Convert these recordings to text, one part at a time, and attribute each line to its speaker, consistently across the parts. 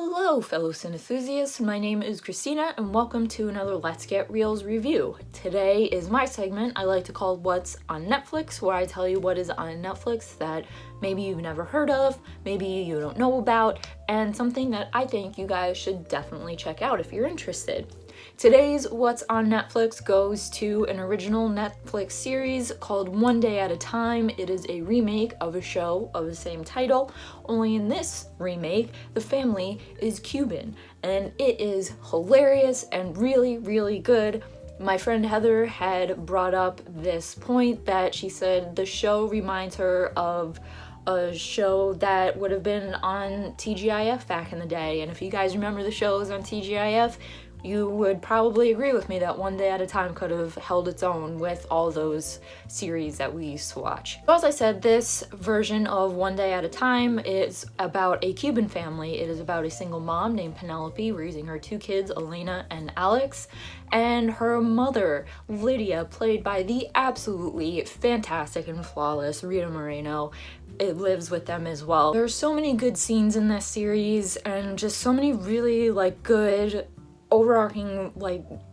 Speaker 1: Hello fellow cinenthusiasts, my name is Christina and welcome to another Let's Get Reelz review. Today is my segment I like to call What's on Netflix, where I tell you what is on Netflix that maybe you've never heard of, maybe you don't know about, and something that I think you guys should definitely check out if you're interested. Today's What's on Netflix goes to an original Netflix series called One Day at a Time. It is a remake of a show of the same title, only in this remake, the family is Cuban, and it is hilarious and really, really good. My friend Heather had brought up this point that she said the show reminds her of a show that would have been on TGIF back in the day, and if you guys remember the shows on TGIF, you would probably agree with me that One Day at a Time could have held its own with all those series that we used to watch. So as I said, this version of One Day at a Time is about a Cuban family. It is about a single mom named Penelope raising her two kids, Elena and Alex, and her mother, Lydia, played by the absolutely fantastic and flawless Rita Moreno. It lives with them as well. There are so many good scenes in this series and just so many really good overarching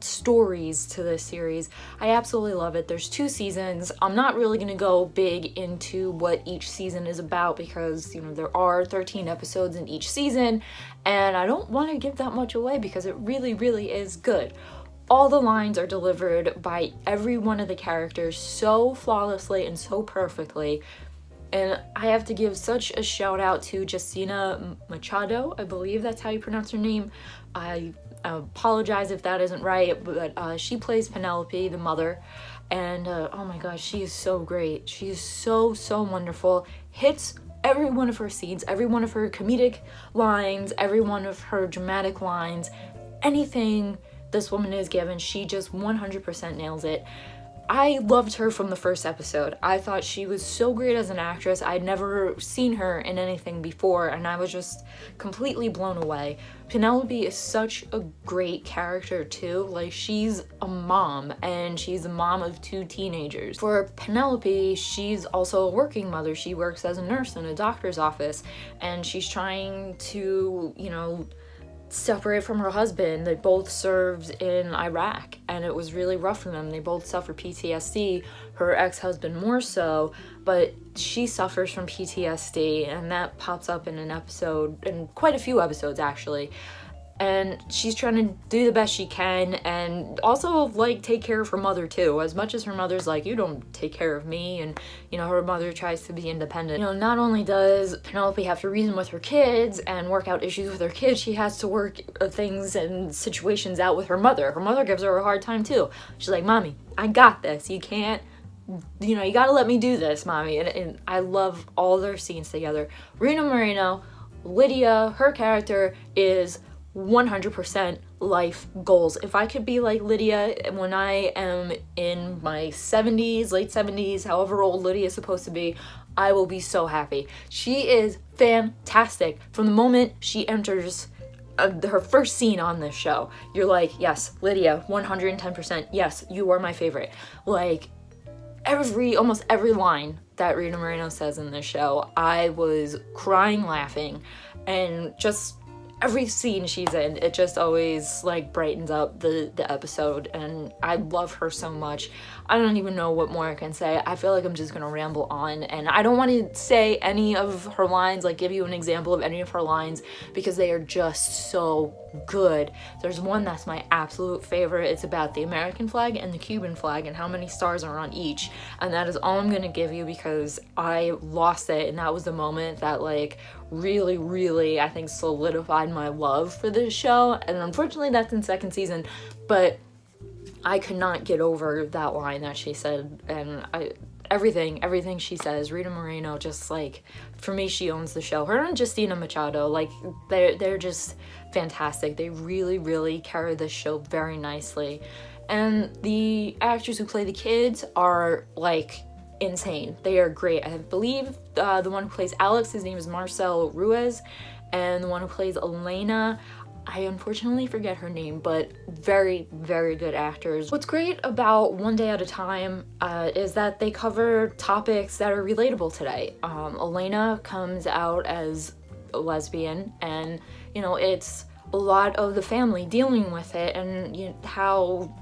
Speaker 1: stories to this series. I absolutely love it. There's 2 seasons. I'm not really gonna go big into what each season is about because there are 13 episodes in each season and I don't want to give that much away because it really is good. All the lines are delivered by every one of the characters so flawlessly and so perfectly. And I have to give such a shout out to Justina Machado, I believe that's how you pronounce her name. I apologize if that isn't right, but she plays Penelope, the mother, and oh my gosh, she is so great. She is so wonderful. Hits every one of her scenes, every one of her comedic lines, every one of her dramatic lines. Anything this woman is given, she just 100% nails it. I loved her from the first episode. I thought she was so great as an actress. I'd never seen her in anything before, and I was just completely blown away. Penelope is such a great character too. She's a mom, and she's a mom of 2 teenagers. For Penelope, she's also a working mother. She works as a nurse in a doctor's office, and she's trying to, separate from her husband. They both served in Iraq and it was really rough for them. They both suffer PTSD, her ex-husband more so, but she suffers from PTSD and that pops up in an episode, in quite a few episodes actually. And she's trying to do the best she can and also take care of her mother too. As much as her mother's you don't take care of me, and her mother tries to be independent. Not only does Penelope have to reason with her kids and work out issues with her kids, she has to work things and situations out with her mother. Her mother gives her a hard time too. She's like, "Mommy, I got this. You can't, you gotta let me do this, Mommy." And I love all their scenes together. Rita Moreno, Lydia, her character is 100% life goals. If I could be like Lydia when I am in my 70s, late 70s, however old Lydia is supposed to be, I will be so happy. She is fantastic. From the moment she enters her first scene on this show, you're like, yes, Lydia, 110%, yes, you are my favorite. Almost every line that Rita Moreno says in this show, I was crying laughing, and just every scene she's in, it just always brightens up the episode, and I love her so much. I don't even know what more I can say. I feel like I'm just gonna ramble on, and I don't want to say any of her lines, give you an example of any of her lines, because they are just so good. There's one that's my absolute favorite. It's about the American flag and the Cuban flag and how many stars are on each, and that is all I'm gonna give you because I lost it, and that was the moment that really I think solidified my love for this show. And unfortunately that's in 2nd season, but I could not get over that line that she said, and everything she says, Rita Moreno just for me, she owns the show. Her and Justina Machado, they're just fantastic. They really carry this show very nicely, and the actors who play the kids are insane. They are great. I believe the one who plays Alex, his name is Marcel Ruiz, and the one who plays Elena, I unfortunately forget her name, but very good actors. What's great about One Day at a Time is that they cover topics that are relatable today. Elena comes out as lesbian, and it's a lot of the family dealing with it, and how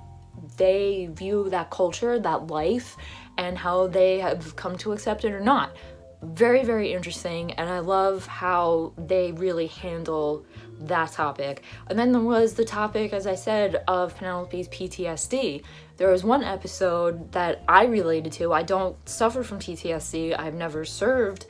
Speaker 1: they view that culture, that life, and how they have come to accept it or not. Very, very interesting, and I love how they really handle that topic. And then there was the topic, as I said, of Penelope's PTSD. There was one episode that I related to. I don't suffer from PTSD. I've never served,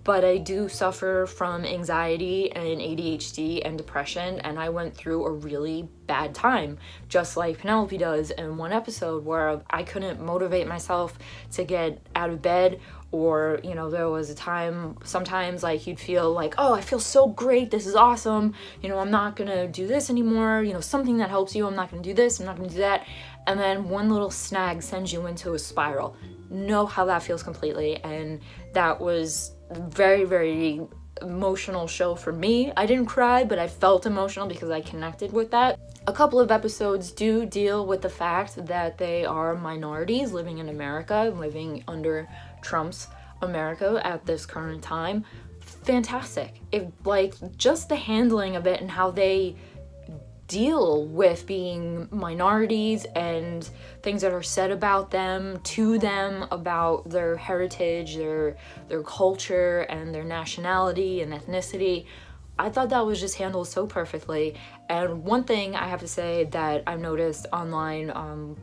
Speaker 1: but I do suffer from anxiety and ADHD and depression, and I went through a really bad time, just like Penelope does in one episode, where I couldn't motivate myself to get out of bed, or there was a time, sometimes like you'd feel like, oh, I feel so great, this is awesome, I'm not gonna do this anymore, something that helps you, I'm not gonna do this, I'm not gonna do that, and then one little snag sends you into a spiral. Know how that feels completely, and that was very, very emotional show for me. I didn't cry, but I felt emotional because I connected with that. A couple of episodes do deal with the fact that they are minorities living in America, living under Trump's America at this current time. Fantastic. Just the handling of it and how they deal with being minorities and things that are said about them, to them, about their heritage, their culture, and their nationality and ethnicity. I thought that was just handled so perfectly. And one thing I have to say that I've noticed online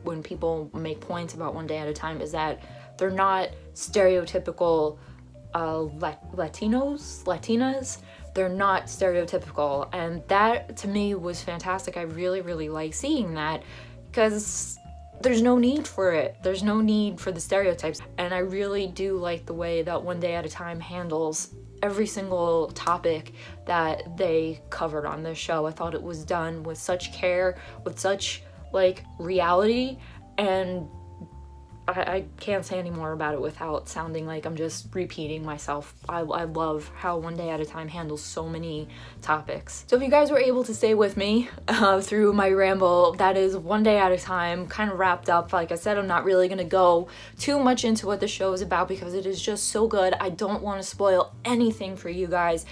Speaker 1: when people make points about One Day at a Time is that they're not stereotypical Latinas. They're not stereotypical, and that to me was fantastic. I really, really like seeing that, because there's no need for it. There's no need for the stereotypes, and I really do like the way that One Day at a Time handles every single topic that they covered on this show. I thought it was done with such care, with such reality, and I can't say any more about it without sounding like I'm just repeating myself. I love how One Day at a Time handles so many topics. So if you guys were able to stay with me through my ramble, that is One Day at a Time, kind of wrapped up. Like I said, I'm not really going to go too much into what the show is about because it is just so good. I don't want to spoil anything for you guys.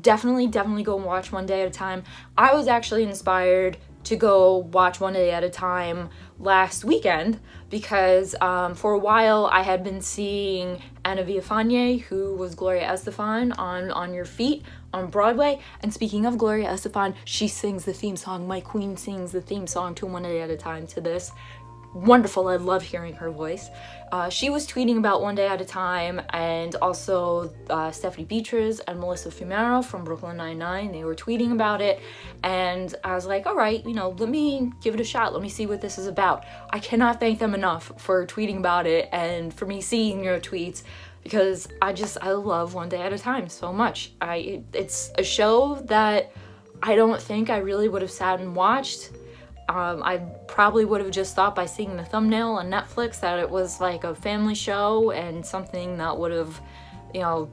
Speaker 1: Definitely go and watch One Day at a Time. I was actually inspired to go watch One Day at a Time last weekend because for a while I had been seeing Anna Villafane, who was Gloria Estefan, on Your Feet on Broadway. And speaking of Gloria Estefan, she sings the theme song. My queen sings the theme song to One Day at a Time to this. Wonderful. I love hearing her voice. She was tweeting about One Day at a Time, and also Stephanie Beatriz and Melissa Fumero from Brooklyn Nine-Nine. They were tweeting about it, and I was like, all right, let me give it a shot. Let me see what this is about. I cannot thank them enough for tweeting about it and for me seeing your tweets, because I love One Day at a Time so much. It's a show that I don't think I really would have sat and watched. I probably would have just thought by seeing the thumbnail on Netflix that it was like a family show and something that would have,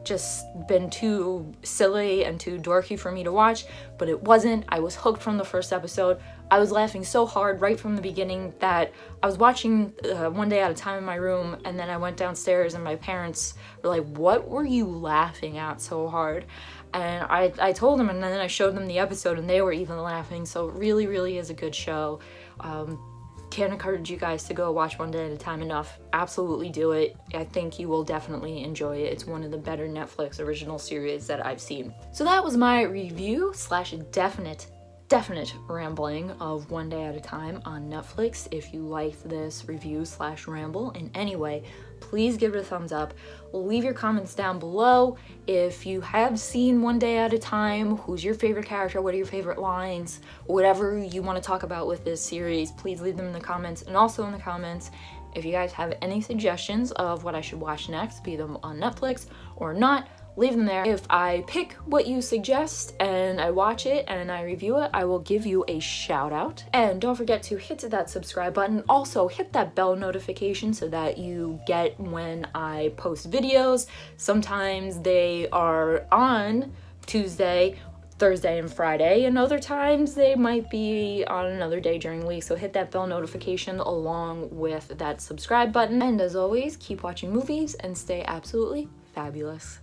Speaker 1: just been too silly and too dorky for me to watch, but it wasn't. I was hooked from the first episode. I was laughing so hard right from the beginning that I was watching One Day at a Time in my room, and then I went downstairs and my parents were like, what were you laughing at so hard? And I told them, and then I showed them the episode, and they were even laughing. So it really, really is a good show. Can't encourage you guys to go watch One Day at a Time enough. Absolutely do it. I think you will definitely enjoy it. It's one of the better Netflix original series that I've seen. So that was my review / definite rambling of One Day at a Time on Netflix. If you liked this review / ramble in any way, please give it a thumbs up. Leave your comments down below. If you have seen One Day at a Time, who's your favorite character, what are your favorite lines, whatever you want to talk about with this series, please leave them in the comments. And also in the comments, if you guys have any suggestions of what I should watch next, be them on Netflix or not, leave them there. If I pick what you suggest and I watch it and I review it, I will give you a shout out. And don't forget to hit that subscribe button. Also hit that bell notification so that you get when I post videos. Sometimes they are on Tuesday, Thursday, and Friday, and other times they might be on another day during the week. So hit that bell notification along with that subscribe button. And as always, keep watching movies and stay absolutely fabulous.